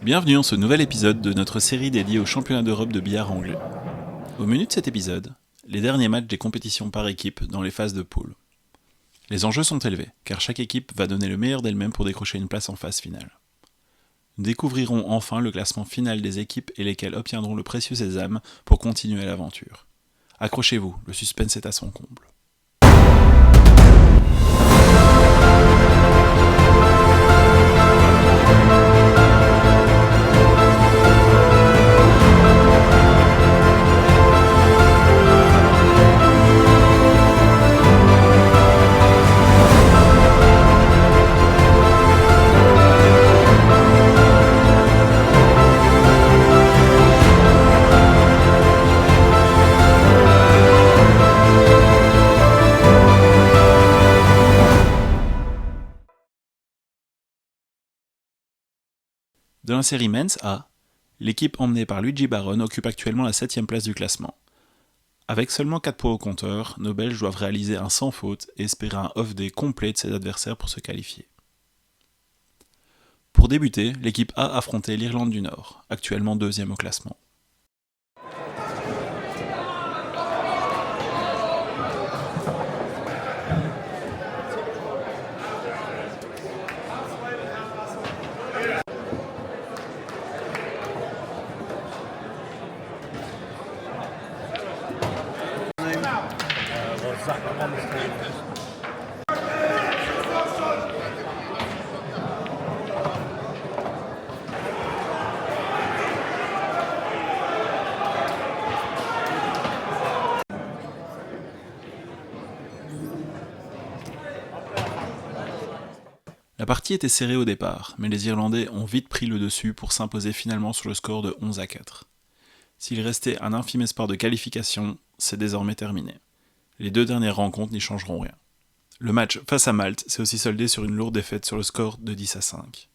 Bienvenue dans ce nouvel épisode de notre série dédiée au championnat d'Europe de billard anglais. Au menu de cet épisode, les derniers matchs des compétitions par équipe dans les phases de poule. Les enjeux sont élevés, car chaque équipe va donner le meilleur d'elle-même pour décrocher une place en phase finale. Nous découvrirons enfin le classement final des équipes et lesquelles obtiendront le précieux sésame pour continuer l'aventure. Accrochez-vous, le suspense est à son comble. Dans la série Men's A, l'équipe emmenée par Luigi Baron occupe actuellement la 7ème place du classement. Avec seulement 4 points au compteur, nos Belges doivent réaliser un sans faute et espérer un off-day complet de ses adversaires pour se qualifier. Pour débuter, l'équipe A affrontait l'Irlande du Nord, actuellement 2e au classement. La partie était serrée au départ, mais les Irlandais ont vite pris le dessus pour s'imposer finalement sur le score de 11-4. S'il restait un infime espoir de qualification, c'est désormais terminé. Les 2 dernières rencontres n'y changeront rien. Le match face à Malte s'est aussi soldé sur une lourde défaite sur le score de 10-5.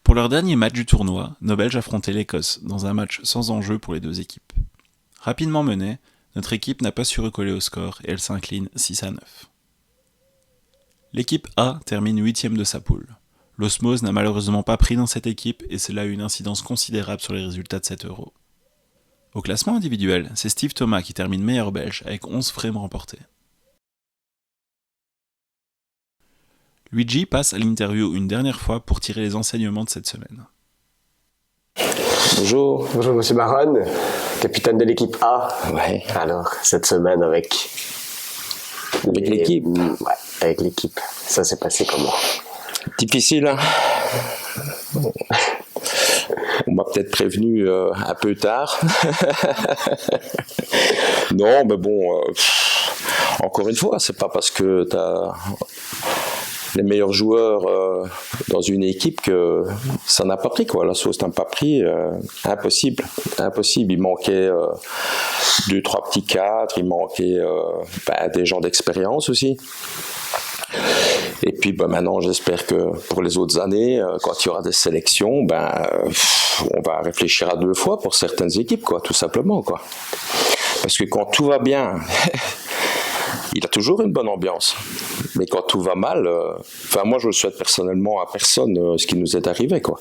Pour leur dernier match du tournoi, nos Belges affrontaient l'Écosse dans un match sans enjeu pour les 2 équipes. Rapidement menée, notre équipe n'a pas su recoller au score et elle s'incline 6-9. L'équipe A termine 8ème de sa poule. L'osmose n'a malheureusement pas pris dans cette équipe et cela a eu une incidence considérable sur les résultats de cet Euro. Au classement individuel, c'est Steve Thomas qui termine meilleur belge avec 11 frames remportés. Luigi passe à l'interview une dernière fois pour tirer les enseignements de cette semaine. Bonjour. Bonjour Monsieur Baron, capitaine de l'équipe A. Ouais. Alors, cette semaine avec l'équipe. Ouais, avec l'équipe. Ça s'est passé comment? Difficile, hein. On m'a peut-être prévenu un peu tard. Non, mais bon, encore une fois, c'est pas parce que t'as les meilleurs joueurs dans une équipe que ça n'a pas pris, quoi. La sauce n'a pas pris, impossible. Il manquait 2-3 petits cadres, il manquait des gens d'expérience aussi. Et puis maintenant, j'espère que pour les autres années, quand il y aura des sélections, on va réfléchir à 2 fois pour certaines équipes, quoi, tout simplement, quoi. Parce que quand tout va bien, il a toujours une bonne ambiance. Mais quand tout va mal, moi je le souhaite personnellement à personne ce qui nous est arrivé, quoi.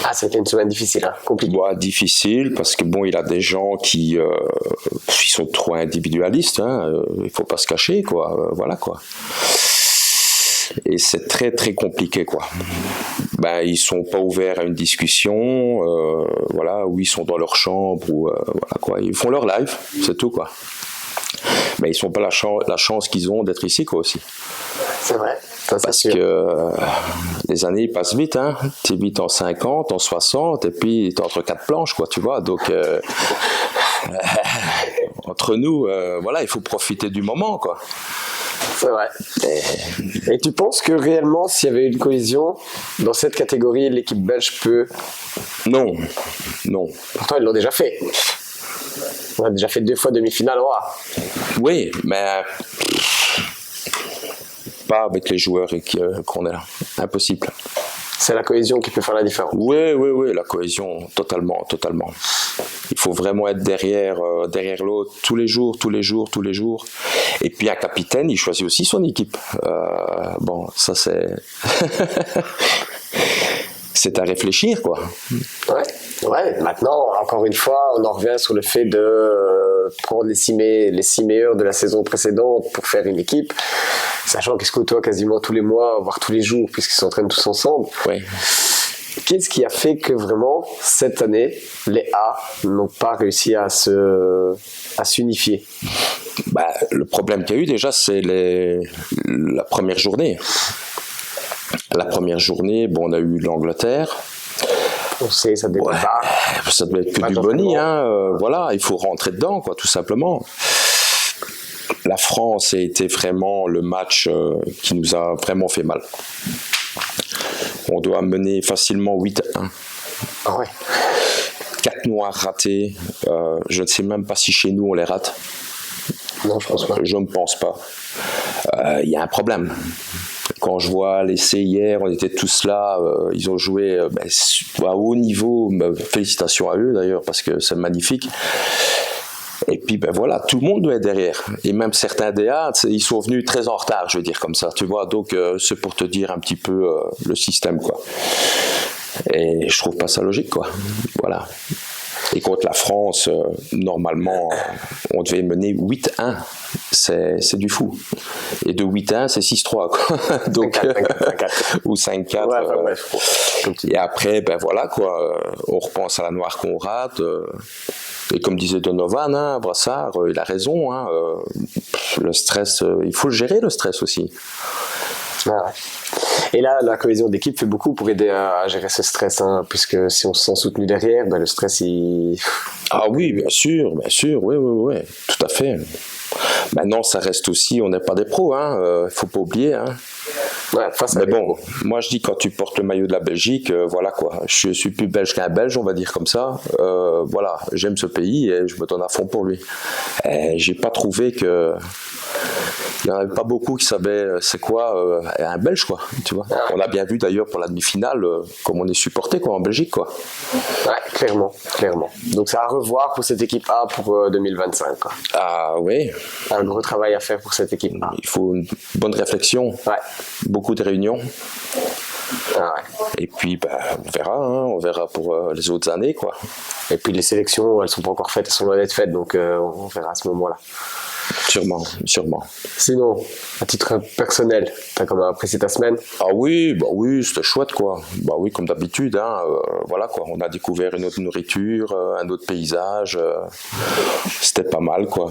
Ah, c'était une semaine difficile, hein, compliquée. Ouais, difficile parce que bon, il a des gens qui ils sont trop individualistes, hein, il faut pas se cacher, quoi. Voilà, quoi. Et c'est très très compliqué, quoi. Ils sont pas ouverts à une discussion, où ils sont dans leur chambre ou voilà, quoi. Ils font leur live, c'est tout, quoi. Mais ils sont pas la chance qu'ils ont d'être ici, quoi, aussi. C'est vrai. Parce que les années ils passent vite, hein. Tu es vite en 50, en 60, et puis tu es entre 4 planches, quoi, tu vois. Donc, entre nous, voilà, il faut profiter du moment, quoi. C'est vrai. Et tu penses que réellement, s'il y avait une cohésion dans cette catégorie, l'équipe belge peut... Non. Pourtant, ils l'ont déjà fait. On a déjà fait 2 fois demi-finale. Oui, mais pas avec les joueurs qu'on a là. Impossible. C'est la cohésion qui peut faire la différence. Oui, la cohésion, totalement. Il faut vraiment être derrière l'autre tous les jours. Et puis un capitaine, il choisit aussi son équipe. Bon, ça c'est... c'est à réfléchir, quoi. Ouais. Maintenant, encore une fois, on en revient sur le fait de prendre les 6 meilleurs de la saison précédente pour faire une équipe, sachant qu'ils se côtoient quasiment tous les mois, voire tous les jours, puisqu'ils s'entraînent tous ensemble. Oui. Qu'est-ce qui a fait que vraiment, cette année, les A n'ont pas réussi à s'unifier? Le problème qu'il y a eu déjà, c'est la première journée. La première journée, on a eu l'Angleterre. On sait, ça dépend pas. Ça doit être que du boni, voilà, il faut rentrer dedans, quoi, tout simplement. La France a été vraiment le match qui nous a vraiment fait mal. On doit mener facilement 8-1. Ah ouais. 4 noirs ratés. Je ne sais même pas si chez nous on les rate. Non, je pense pas. Je ne pense pas. Il y a un problème. Quand je vois l'essai hier, on était tous là, ils ont joué à haut niveau. Félicitations à eux d'ailleurs, parce que c'est magnifique. Et puis voilà, tout le monde doit être derrière. Et même certains DA, ils sont venus très en retard, je veux dire comme ça, tu vois. Donc c'est pour te dire un petit peu le système, quoi. Et je trouve pas ça logique, quoi. Voilà. Et contre la France, normalement, on devait mener 8-1. C'est du fou. Et de 8-1, c'est 6-3, quoi. Donc, 5-4. Ou 5-4. Ouais. Et après, voilà, quoi. On repense à la noire qu'on rate. Et comme disait Donovan, Brassard, il a raison. Le stress, il faut le gérer, le stress aussi. Ouais. Et là, la cohésion d'équipe fait beaucoup pour aider à gérer ce stress, puisque si on se sent soutenu derrière, le stress, il... Ah oui, bien sûr, oui, tout à fait. Maintenant, ça reste aussi, on n'est pas des pros, faut pas oublier. Ouais, mais bon, moi je dis quand tu portes le maillot de la Belgique, voilà quoi, je suis plus belge qu'un belge, on va dire comme ça. Voilà, j'aime ce pays et je me donne à fond pour lui. Et j'ai pas trouvé que il n'y en avait pas beaucoup qui savaient c'est quoi un belge, quoi, tu vois. On l'a bien vu d'ailleurs pour la demi-finale, comme on est supporté, quoi, en Belgique, quoi. Ouais, clairement. Donc c'est à revoir pour cette équipe A pour 2025, quoi. Ah oui. Un gros travail à faire pour cette équipe A. Il faut une bonne réflexion, beaucoup de réunions. Ah ouais. Et puis on verra pour les autres années, quoi. Et puis les sélections, elles sont pas encore faites, elles sont loin d'être faites, donc on verra à ce moment-là. Sûrement. Sinon, à titre personnel, t'as comment apprécié ta semaine? Ah oui, c'était chouette, quoi. Oui, comme d'habitude, voilà, quoi. On a découvert une autre nourriture, un autre paysage. C'était pas mal, quoi.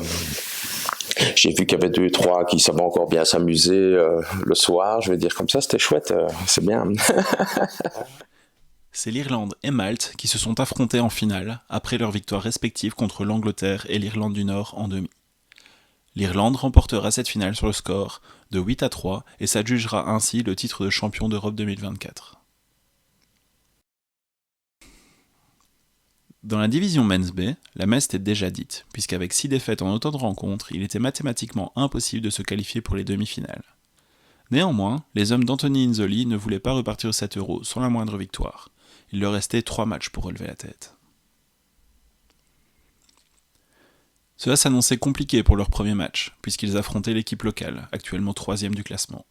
J'ai vu qu'il y avait 2-3 qui savaient encore bien s'amuser le soir, je vais dire comme ça, c'était chouette, c'est bien. C'est l'Irlande et Malte qui se sont affrontés en finale après leur victoire respective contre l'Angleterre et l'Irlande du Nord en demi. L'Irlande remportera cette finale sur le score de 8-3 et s'adjugera ainsi le titre de champion d'Europe 2024. Dans la division Men's B, la messe était déjà dite, puisqu'avec 6 défaites en autant de rencontres, il était mathématiquement impossible de se qualifier pour les demi-finales. Néanmoins, les hommes d'Anthony Inzoli ne voulaient pas repartir au 7 € sans la moindre victoire. Il leur restait 3 matchs pour relever la tête. Cela s'annonçait compliqué pour leur premier match, puisqu'ils affrontaient l'équipe locale, actuellement 3e du classement.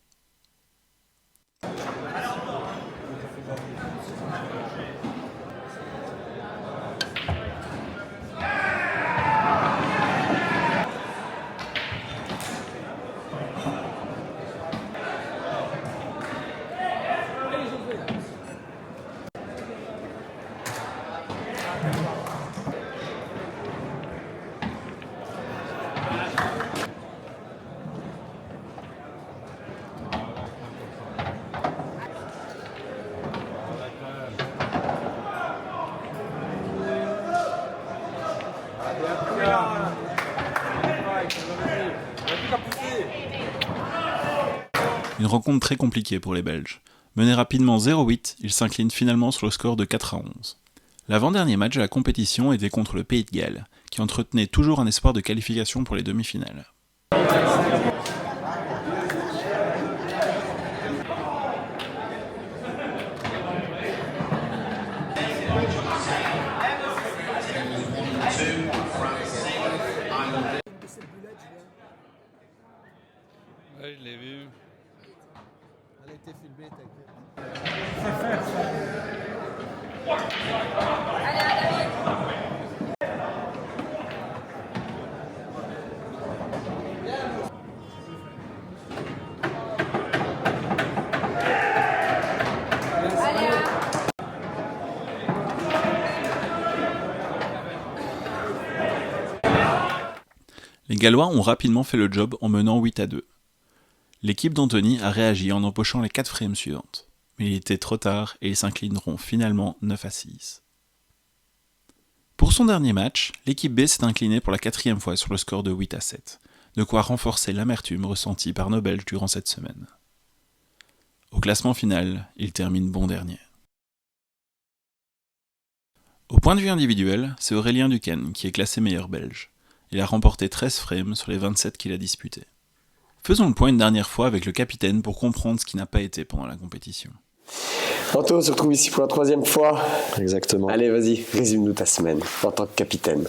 Une rencontre très compliquée pour les Belges. Menés rapidement 0-8, ils s'inclinent finalement sur le score de 4-11. L'avant-dernier match de la compétition était contre le Pays de Galles, qui entretenait toujours un espoir de qualification pour les demi-finales. Ouais, je l'ai vu. Elle a été filmée, t'inquiète. Les Gallois ont rapidement fait le job en menant 8-2. L'équipe d'Anthony a réagi en empochant les 4 frames suivantes. Mais il était trop tard et ils s'inclineront finalement 9-6. Pour son dernier match, l'équipe B s'est inclinée pour la 4e fois sur le score de 8-7, de quoi renforcer l'amertume ressentie par nos Belges durant cette semaine. Au classement final, ils terminent bon dernier. Au point de vue individuel, c'est Aurélien Duquesne qui est classé meilleur belge. Il a remporté 13 frames sur les 27 qu'il a disputés. Faisons le point une dernière fois avec le capitaine pour comprendre ce qui n'a pas été pendant la compétition. Anto, on se retrouve ici pour la 3e fois. Exactement. Allez, vas-y, résume-nous ta semaine en tant que capitaine.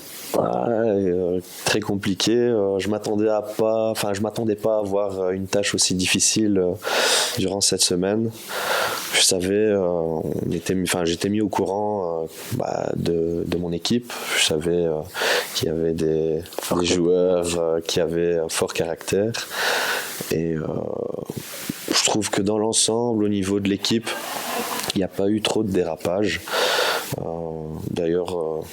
Très compliqué. Je m'attendais pas à avoir une tâche aussi difficile durant cette semaine. Je savais, j'étais mis au courant de mon équipe. Je savais qu'il y avait des joueurs qui avaient un fort caractère. Et je trouve que dans l'ensemble, au niveau de l'équipe, il n'y a pas eu trop de dérapage. D'ailleurs,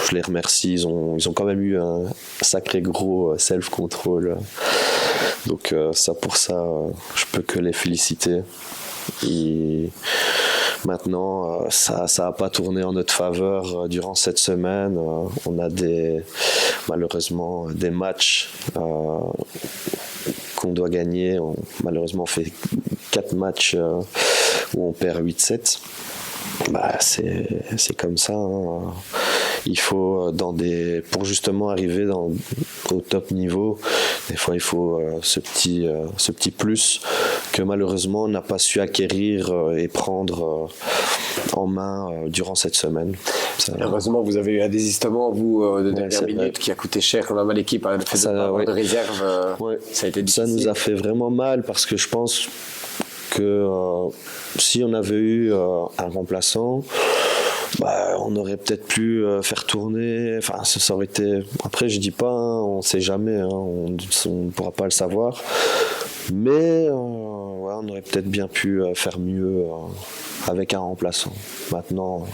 je les remercie. Ils ont quand même eu un sacré gros self-control. Donc pour ça, je peux que les féliciter. Et maintenant, ça n'a pas tourné en notre faveur durant cette semaine. On a malheureusement des matchs qu'on doit gagner. Malheureusement, on fait 4 matchs où on perd 8-7. C'est comme ça. Hein. Il faut, pour justement arriver au top niveau, des fois il faut ce petit plus que malheureusement on n'a pas su acquérir et prendre en main durant cette semaine. Heureusement, vous avez eu un désistement, de dernière minute qui a coûté cher quand même à l'équipe. Le fait de ne pas avoir de réserve, ça a été difficile. Ça nous a fait vraiment mal parce que je pense que si on avait eu un remplaçant, on aurait peut-être pu faire tourner. Enfin, ça aurait été. Après, je dis pas, on sait jamais, on ne pourra pas le savoir. Mais on aurait peut-être bien pu faire mieux avec un remplaçant. Maintenant,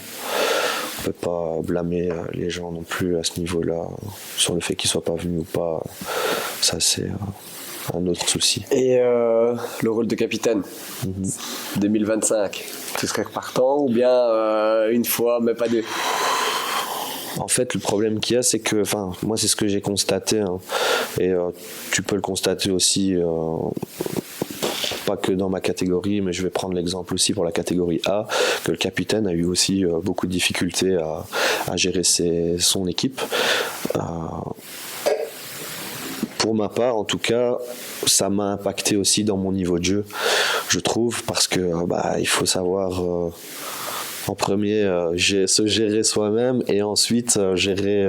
on peut pas blâmer les gens non plus à ce niveau-là sur le fait qu'ils soient pas venus ou pas. Ça, c'est un autre souci. Et le rôle de capitaine 2025, tu serais repartant ou bien une fois mais pas deux? En fait, le problème qu'il y a, c'est que, moi, c'est ce que j'ai constaté, et tu peux le constater aussi, pas que dans ma catégorie, mais je vais prendre l'exemple aussi pour la catégorie A, que le capitaine a eu aussi beaucoup de difficultés à gérer son équipe. Pour ma part, en tout cas, ça m'a impacté aussi dans mon niveau de jeu, je trouve, parce que il faut savoir en premier se gérer soi-même et ensuite gérer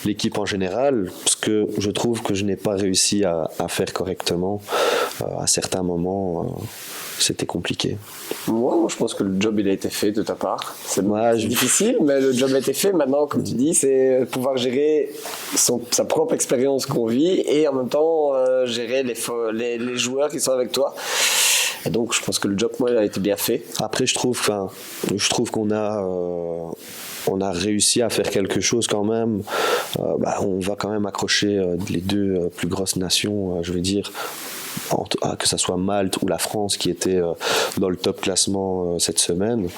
l'équipe en général, ce que je trouve que je n'ai pas réussi à faire correctement. À certains moments, c'était compliqué. Moi, je pense que le job il a été fait de ta part. C'est difficile, mais le job a été fait. Maintenant, comme tu dis, c'est pouvoir gérer sa propre expérience qu'on vit et en même temps gérer les joueurs qui sont avec toi. Et donc, je pense que le job, il a été bien fait. Après, je trouve qu'on a réussi à faire quelque chose quand même. On va quand même accrocher les deux plus grosses nations, je veux dire. que ce soit Malte ou la France qui était dans le top classement cette semaine,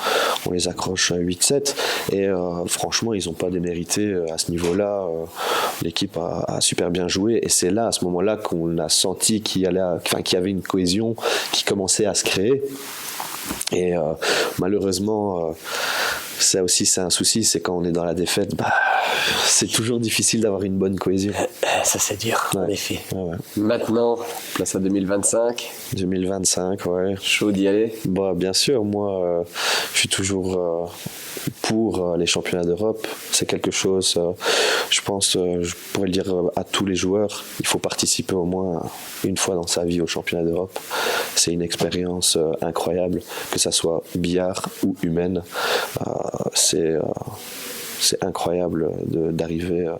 on les accroche à 8-7 et franchement ils n'ont pas démérité à ce niveau-là. L'équipe a super bien joué et c'est là, à ce moment-là, qu'on a senti qu'il y avait une cohésion qui commençait à se créer. Et malheureusement, ça aussi c'est un souci, c'est quand on est dans la défaite, c'est toujours difficile d'avoir une bonne cohésion. Ça c'est dur, en effet. Ouais. Maintenant, place à 2025. 2025, ouais. Chaud d'y aller. Bien sûr, moi je suis toujours pour les championnats d'Europe. C'est quelque chose, je pense, je pourrais le dire à tous les joueurs, il faut participer au moins une fois dans sa vie aux championnats d'Europe. C'est une expérience incroyable, que ça soit billard ou humaine. C'est incroyable d'arriver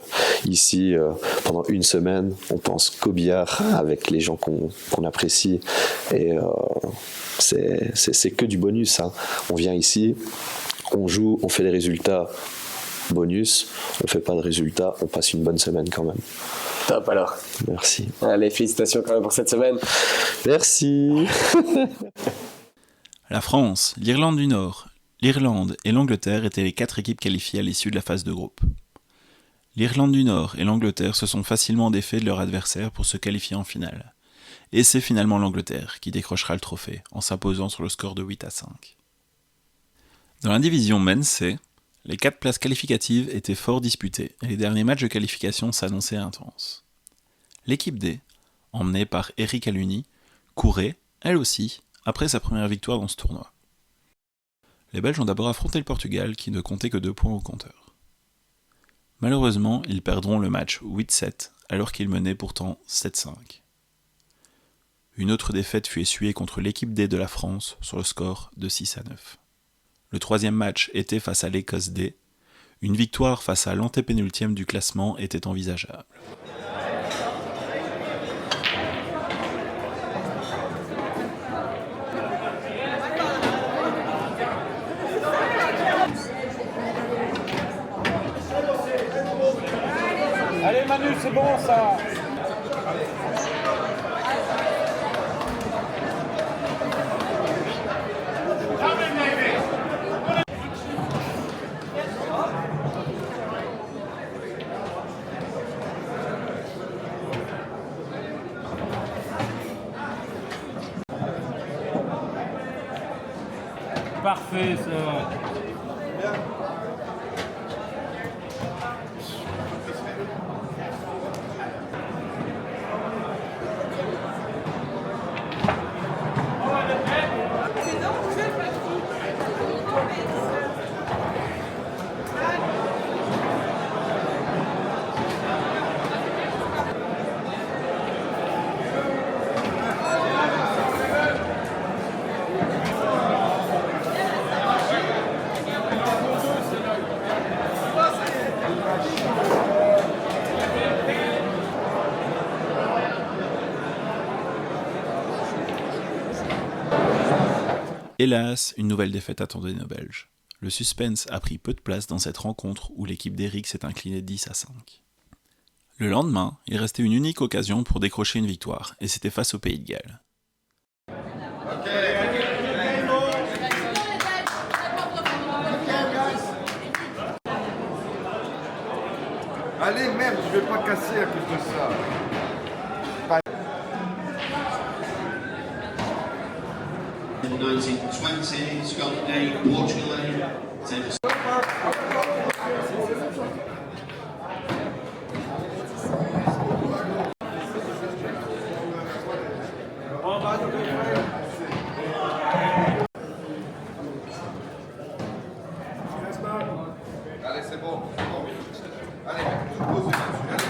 ici pendant une semaine. On pense qu'au billard avec les gens qu'on apprécie. Et c'est que du bonus. Hein. On vient ici, on joue, on fait des résultats bonus. On ne fait pas de résultats, on passe une bonne semaine quand même. Top alors. Merci. Allez, félicitations quand même pour cette semaine. Merci. La France, l'Irlande du Nord, l'Irlande et l'Angleterre étaient les 4 équipes qualifiées à l'issue de la phase de groupe. L'Irlande du Nord et l'Angleterre se sont facilement défaits de leur adversaire pour se qualifier en finale. Et c'est finalement l'Angleterre qui décrochera le trophée en s'imposant sur le score de 8-5. Dans la division Men's C, les 4 places qualificatives étaient fort disputées et les derniers matchs de qualification s'annonçaient intenses. L'équipe D, emmenée par Eric Aluni, courait, elle aussi, après sa première victoire dans ce tournoi. Les Belges ont d'abord affronté le Portugal qui ne comptait que 2 points au compteur. Malheureusement, ils perdront le match 8-7 alors qu'ils menaient pourtant 7-5. Une autre défaite fut essuyée contre l'équipe D de la France sur le score de 6-9. Le 3e match était face à l'Écosse D. Une victoire face à l'antépénultième du classement était envisageable. Allez Manu, c'est bon ça. Parfait ça. Hélas, une nouvelle défaite attendait nos Belges. Le suspense a pris peu de place dans cette rencontre où l'équipe d'Eric s'est inclinée 10-5. Le lendemain, il restait une unique occasion pour décrocher une victoire, et c'était face au Pays de Galles. Allez, merde, je vais pas casser à cause de ça. In 1920, Scotland A, Portugal A, Allez, c'est bon. Allez, je pose dessus. Allez.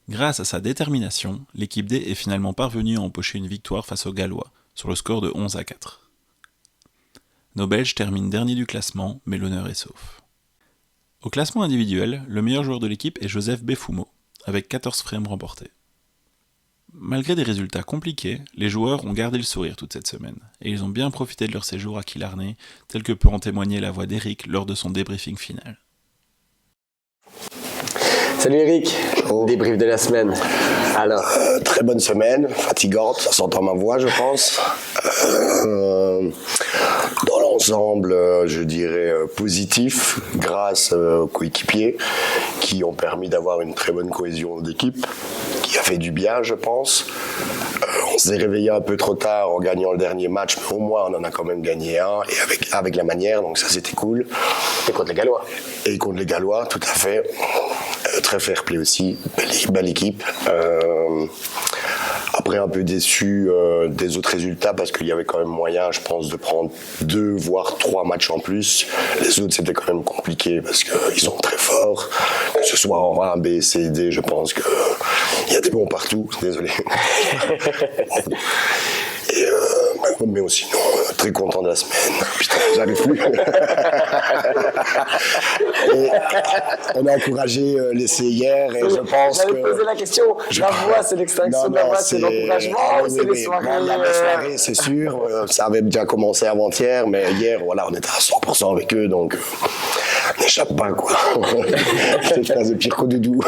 Grâce à sa détermination, l'équipe D est finalement parvenue à empocher une victoire face aux Gallois, sur le score de 11-4. Nos Belges terminent dernier du classement, mais l'honneur est sauf. Au classement individuel, le meilleur joueur de l'équipe est Joseph Befoumo, avec 14 frames remportés. Malgré des résultats compliqués, les joueurs ont gardé le sourire toute cette semaine, et ils ont bien profité de leur séjour à Killarney, tel que peut en témoigner la voix d'Eric lors de son débriefing final. Salut Eric, débrief de la semaine. Alors, très bonne semaine, fatigante, ça s'entend ma voix je pense. Dans l'ensemble, je dirais positif, grâce aux coéquipiers qui ont permis d'avoir une très bonne cohésion d'équipe, qui a fait du bien je pense. On s'est réveillé un peu trop tard en gagnant le dernier match, mais au moins on en a quand même gagné un, et avec la manière, donc ça c'était cool. et contre les Gallois. Et contre les Gallois, tout à fait. Très fair play aussi, belle équipe. Après un peu déçu des autres résultats parce qu'il y avait quand même moyen, je pense, de prendre 2 voire 3 matchs en plus. Les autres c'était quand même compliqué parce qu'ils sont très forts, que ce soit en A, B, C, D, je pense qu'il y a des bons partout, désolé. Et mais aussi non, très content de la semaine. Putain, j'arrive plus. Et on a encouragé l'essai hier et je pense que... J'avais posé la question, la voix c'est l'extraction de la voix, c'est l'encouragement ou c'est les soirées La soirée c'est sûr, ça avait déjà commencé avant-hier, mais hier voilà, on était à 100% avec eux, donc on n'échappe pas quoi. C'est une phrase de pire qu'au doudou.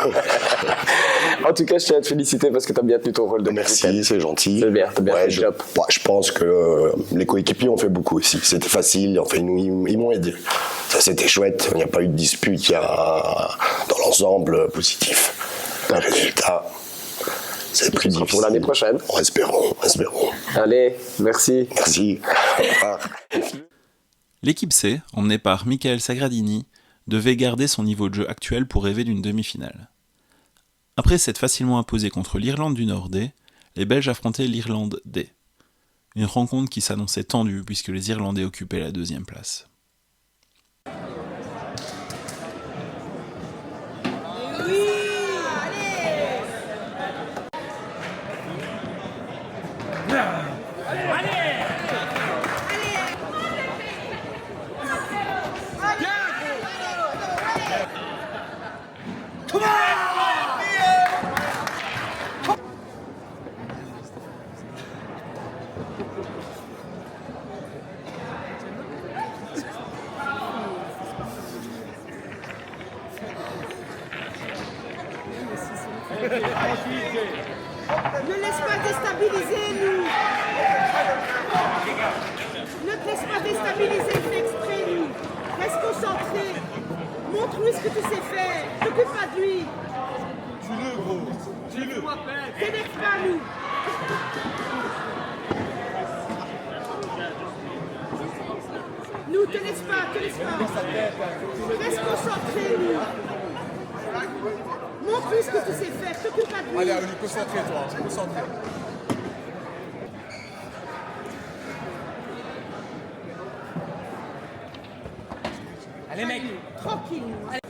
En tout cas, je tiens à te féliciter parce que tu as bien tenu ton rôle de Merci, c'est gentil. C'est bien, t'as bien fait le job. Je pense que les coéquipiers ont fait beaucoup aussi. C'était facile, enfin, ils m'ont aidé. Ça, c'était chouette. Il n'y a pas eu de dispute. Il y a, dans l'ensemble, positif. Un résultat, c'est plus difficile. Pour l'année prochaine. Espérons. Allez, merci. Merci. Au revoir. L'équipe C, emmenée par Michael Sagradini, devait garder son niveau de jeu actuel pour rêver d'une demi-finale. Après s'être facilement imposé contre l'Irlande du Nord D, les Belges affrontaient l'Irlande D. Une rencontre qui s'annonçait tendue puisque les Irlandais occupaient la 2e place. Ne laisse pas déstabiliser, nous. Ne te laisse pas déstabiliser, fais exprès, nous. Reste concentré. Montre-lui ce que tu sais faire. T'occupe pas de lui. Dis-le, gros. Dis-le. T'énerve pas, nous. Nous, te laisse pas. Reste concentré, nous. Montre-lui ce que tu sais faire. T'occupe pas de lui. Allez, concentrez-toi. Concentrez. Allez, mec. Tranquille. Allez.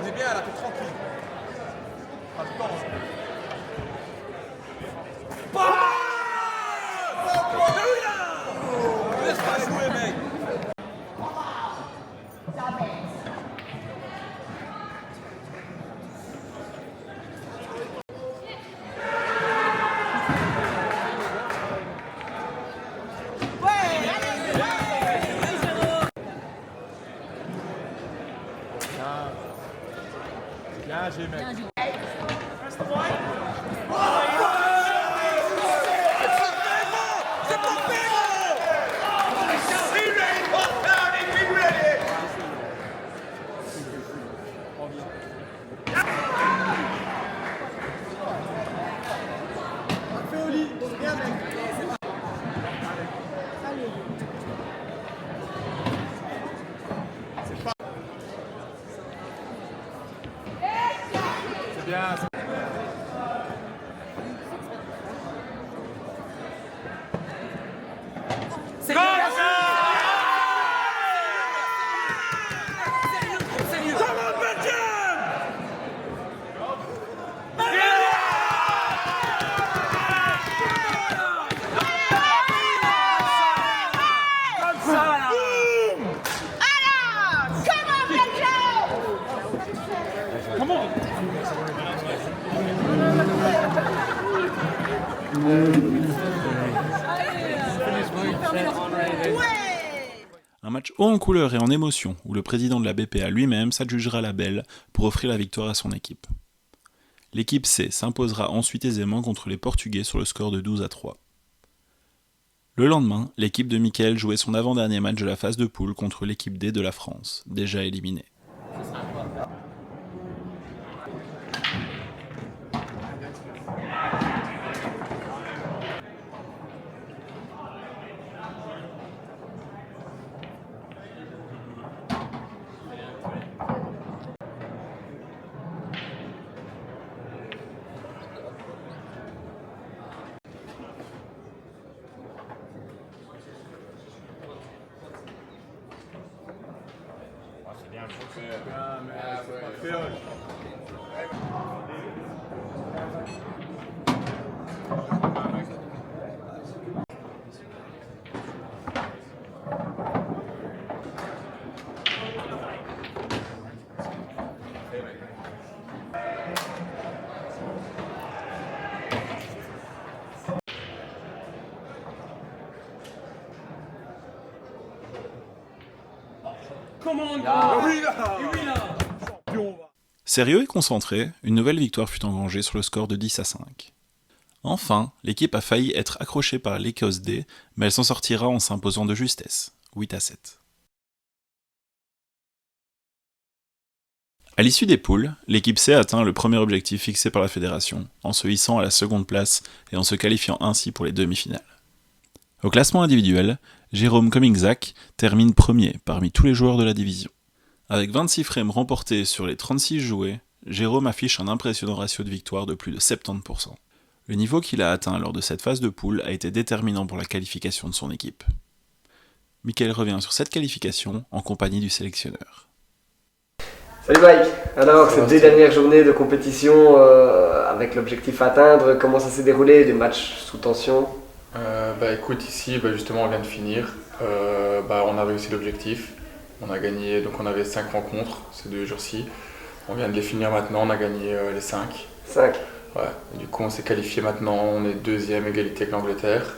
On est bien là, t'es tranquille. Pas de temps. Laisse pas jouer, mec. Bien, j'ai mec. Bien. C'est bon. Un match haut en couleur et en émotion, où le président de la BPA lui-même s'adjugera la belle pour offrir la victoire à son équipe. L'équipe C s'imposera ensuite aisément contre les Portugais sur le score de 12-3. Le lendemain, l'équipe de Mickaël jouait son avant-dernier match de la phase de poule contre l'équipe D de la France, déjà éliminée. Sérieux et concentré, une nouvelle victoire fut engrangée sur le score de 10-5. Enfin, l'équipe a failli être accrochée par l'Écosse D, mais elle s'en sortira en s'imposant de justesse, 8-7. À l'issue des poules, l'équipe C atteint le premier objectif fixé par la fédération, en se hissant à la seconde place et en se qualifiant ainsi pour les demi-finales. Au classement individuel, Jérôme Comingsac termine premier parmi tous les joueurs de la division. Avec 26 frames remportés sur les 36 joués, Jérôme affiche un impressionnant ratio de victoire de plus de 70%. Le niveau qu'il a atteint lors de cette phase de poule a été déterminant pour la qualification de son équipe. Mickaël revient sur cette qualification en compagnie du sélectionneur. Salut Mike, alors ces 2 dernières journées de compétition avec l'objectif à atteindre, comment ça s'est déroulé, des matchs sous tension? Écoute, ici justement on vient de finir, on a réussi l'objectif, on a gagné, donc on avait 5 rencontres ces 2 jours-ci, on vient de les finir maintenant, on a gagné les 5. 5? Ouais, et du coup on s'est qualifié maintenant, on est 2e égalité avec l'Angleterre,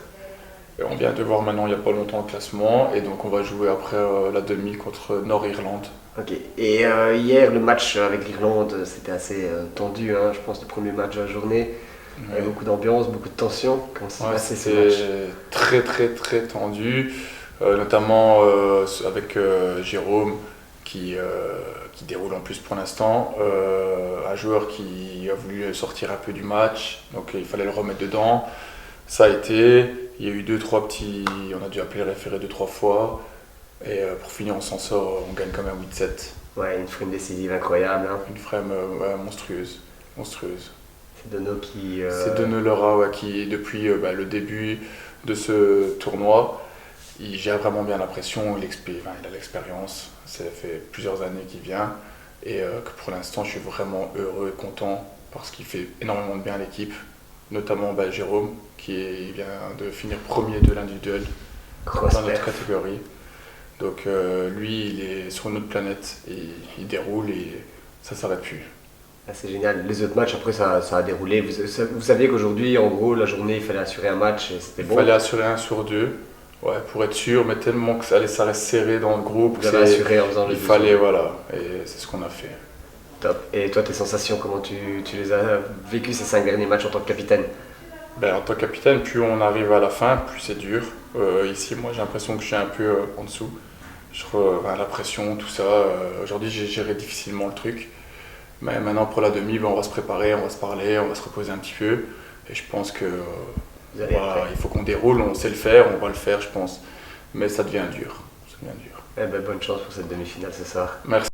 et on vient de voir maintenant il n'y a pas longtemps le classement, et donc on va jouer après la demi contre Nord-Irlande. Ok, et hier le match avec l'Irlande c'était assez tendu, hein, je pense le premier match de la journée. Il y avait beaucoup d'ambiance, beaucoup de tension. Comment s'est passé ce match? C'était très tendu, notamment avec Jérôme qui déroule en plus pour l'instant. Un joueur qui a voulu sortir un peu du match, donc il fallait le remettre dedans. Ça a été, il y a eu 2-3 petits, on a dû appeler le référé 2-3 fois. Et pour finir, on s'en sort, on gagne quand même 8-7. Ouais, une frame décisive incroyable. Hein. Une frame monstrueuse. C'est Dono qui... C'est Dono Laura qui, depuis le début de ce tournoi, il gère vraiment bien la pression, il a l'expérience, ça fait plusieurs années qu'il vient, et que pour l'instant je suis vraiment heureux et content parce qu'il fait énormément de bien à l'équipe, notamment Jérôme qui vient de finir premier de l'individuel dans notre catégorie. Donc lui il est sur une autre planète, et il déroule et ça s'arrête plus. Ah, c'est génial. Les autres matchs, après, ça a déroulé. Vous saviez qu'aujourd'hui, en gros, la journée, il fallait assurer un match et c'était bon? Il fallait assurer 1 sur 2, ouais, pour être sûr, mais tellement que ça reste serré dans le groupe. Vous avez assuré en faisant les Il fallait, voilà, et c'est ce qu'on a fait. Top. Et toi, tes sensations, comment tu les as vécues ces 5 derniers matchs en tant que capitaine? En tant que capitaine, plus on arrive à la fin, plus c'est dur. Ici, moi, j'ai l'impression que je suis un peu en dessous. La pression, tout ça. Aujourd'hui, j'ai géré difficilement le truc. Mais maintenant pour la demi, on va se préparer, on va se parler, on va se reposer un petit peu. Et je pense que il faut qu'on déroule, on sait le faire, on va le faire je pense. Mais ça devient dur. Bonne chance pour cette demi-finale ce soir. Merci.